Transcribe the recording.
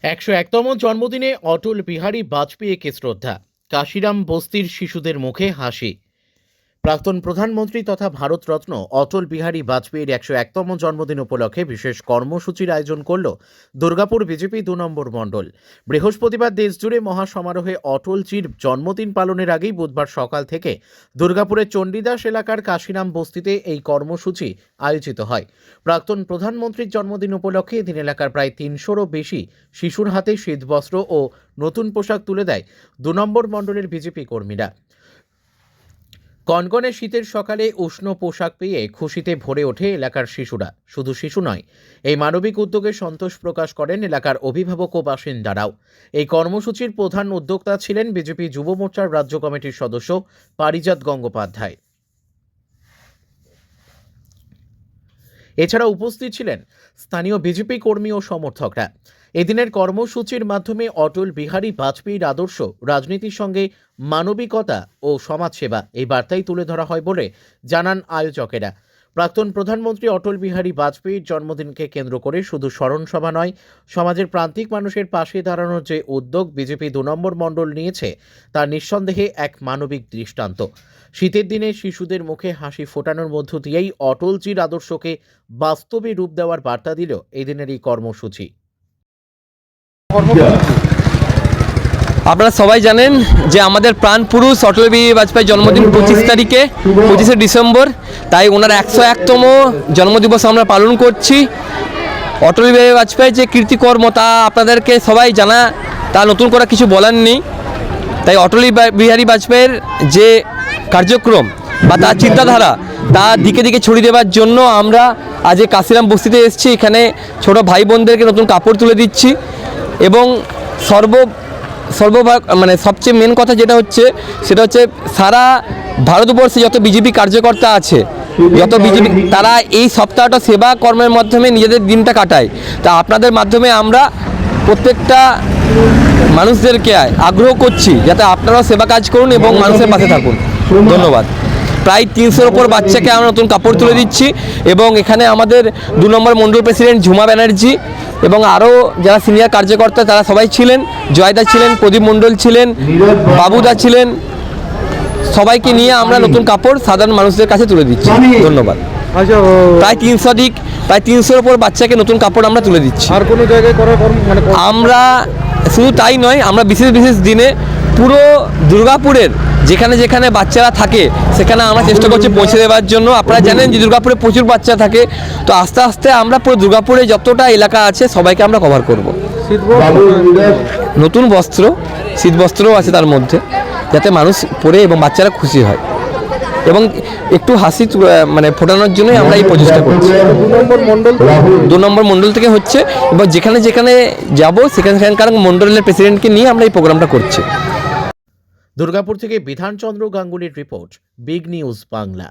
101তম জন্মদিনে অটল বিহারী বাজপেয়ীকে শ্রদ্ধা। কাশিরাম বস্তির শিশুদের মুখে হাসি। প্রাক্তন প্রধানমন্ত্রী তথা ভারতরত্ন অটল বিহারী বাজপেয়ীর 101তম জন্মদিন উপলক্ষে বিশেষ কর্মসূচির আয়োজন করল দুর্গাপুর বিজেপি 2 নম্বর মণ্ডল। বৃহস্পতিবার দেশজুড়ে মহাসমারোহে অটলজির জন্মদিন পালনের আগেই বুধবার সকাল থেকে দুর্গাপুরের চণ্ডীদাস এলাকার কাশিরাম বস্তিতে এই কর্মসূচি আয়োজিত হয়। প্রাক্তন প্রধানমন্ত্রীর জন্মদিন উপলক্ষে এদিন এলাকার প্রায় 300রও বেশি শিশুর হাতে শীতবস্ত্র ও নতুন পোশাক তুলে দেয় 2 নম্বর মণ্ডলের বিজেপি কর্মীরা। কনকনে শীতের সকালে উষ্ণ পোশাক পেয়ে খুশিতে ভরে ওঠে এলাকার শিশুরা। শুধু শিশু নয়, এই মানবিক উদ্যোগে সন্তোষ প্রকাশ করেন এলাকার অভিভাবক ও বাসিন্দারাও। এই কর্মসূচির প্রধান উদ্যোক্তা ছিলেন বিজেপি যুব মোর্চার রাজ্য কমিটির সদস্য পারিজাত গঙ্গোপাধ্যায়। এছাড়া উপস্থিত ছিলেন স্থানীয় বিজেপি কর্মী ও সমর্থকরা। এদিনের কর্মসূচির মাধ্যমে অটল বিহারী বাজপেয়ীর আদর্শ, রাজনীতির সঙ্গে মানবিকতা ও সমাজসেবা এই বার্তাই তুলে ধরা হয় বলে জানান আয়োজকেরা। প্রাক্তন প্রধানমন্ত্রী অটল বিহারী বাজপেয়ীর জন্মদিনকে কেন্দ্র করে শুধু স্মরণ সভা নয়, সমাজের প্রান্তিক মানুষের পাশে দাঁড়ানোর যে উদ্যোগ বিজেপি 2 নম্বর মণ্ডল নিয়েছে তা নিঃসন্দেহে এক মানবিক দৃষ্টান্ত। শীতের দিনে শিশুদের মুখে হাসি ফোটানোর মধ্য দিয়েই অটলজির আদর্শকে বাস্তবে রূপ দেওয়ার বার্তা দিল এই দিনের এই কর্মসূচি। আপনারা সবাই জানেন যে আমাদের প্রাণ পুরুষ অটল বিহারী বাজপেয়ীর জন্মদিন 25 ডিসেম্বর, তাই ওনার 101তম জন্মদিবস আমরা পালন করছি। অটল বিহারী বাজপেয়ীর যে কীর্তিকর্ম তা আপনাদেরকে সবাই জানা, তা নতুন করে কিছু বলার নেই। তাই অটল বিহারী বাজপেয়ীর যে কার্যক্রম বা তার চিন্তাধারা তা দিকে দিকে ছড়িয়ে দেওয়ার জন্য আমরা আজ কাশিরাম বস্তিতে এসেছি। এখানে ছোট ভাই বোনদেরকে নতুন কাপড় তুলে দিচ্ছি এবং সবচেয়ে মেন কথা যেটা হচ্ছে সেটা হচ্ছে সারা ভারতবর্ষে যত বিজেপি কার্যকর্তা আছে, যত বিজেপি, তারা এই সপ্তাহটা সেবা কর্মের মাধ্যমে নিজেদের দিনটা কাটায়। তা আপনাদের মাধ্যমে আমরা প্রত্যেকটা মানুষদেরকে আগ্রহ করছি যাতে আপনারাও সেবা কাজ করুন এবং মানুষের পাশে থাকুন। ধন্যবাদ। প্রায় 300-র ওপর বাচ্চাকে আমরা নতুন কাপড় তুলে দিচ্ছি এবং এখানে আমাদের 2 নম্বর মণ্ডল প্রেসিডেন্ট ঝুমা ব্যানার্জি এবং আরও যারা সিনিয়র কার্যকর্তা তারা সবাই ছিলেন। জয়দা ছিলেন, প্রদীপ মণ্ডল ছিলেন, বাবুদা ছিলেন। সবাইকে নিয়ে আমরা নতুন কাপড় সাধারণ মানুষদের কাছে তুলে দিচ্ছি। ধন্যবাদ। প্রায় 300-র ওপর বাচ্চাকে নতুন কাপড় আমরা তুলে দিচ্ছি। আর কোনো জায়গায় আমরা শুধু তাই নয়, আমরা বিশেষ বিশেষ দিনে পুরো দুর্গাপুরের যেখানে যেখানে বাচ্চারা থাকে সেখানে আমরা চেষ্টা করছি পৌঁছে দেওয়ার জন্য। আপনারা জানেন যে দুর্গাপুরে প্রচুর বাচ্চা থাকে, তো আস্তে আস্তে আমরা পুরো দুর্গাপুরে যতটা এলাকা আছে সবাইকে আমরা কভার করব। নতুন বস্ত্র, শীত বস্ত্রও আছে তার মধ্যে, যাতে মানুষ পরে এবং বাচ্চারা খুশি হয় এবং একটু হাসি ফোটানোর জন্যই আমরা এই প্রচেষ্টা করছি। 2 নম্বর মণ্ডল থেকে হচ্ছে এবং যেখানে যেখানে যাব সেখানকার মণ্ডলের প্রেসিডেন্টকে নিয়ে আমরা এই প্রোগ্রামটা করছি। দুর্গাপুর থেকে বিধানচন্দ্র গাঙ্গুলির রিপোর্ট, বিগ নিউজ বাংলা।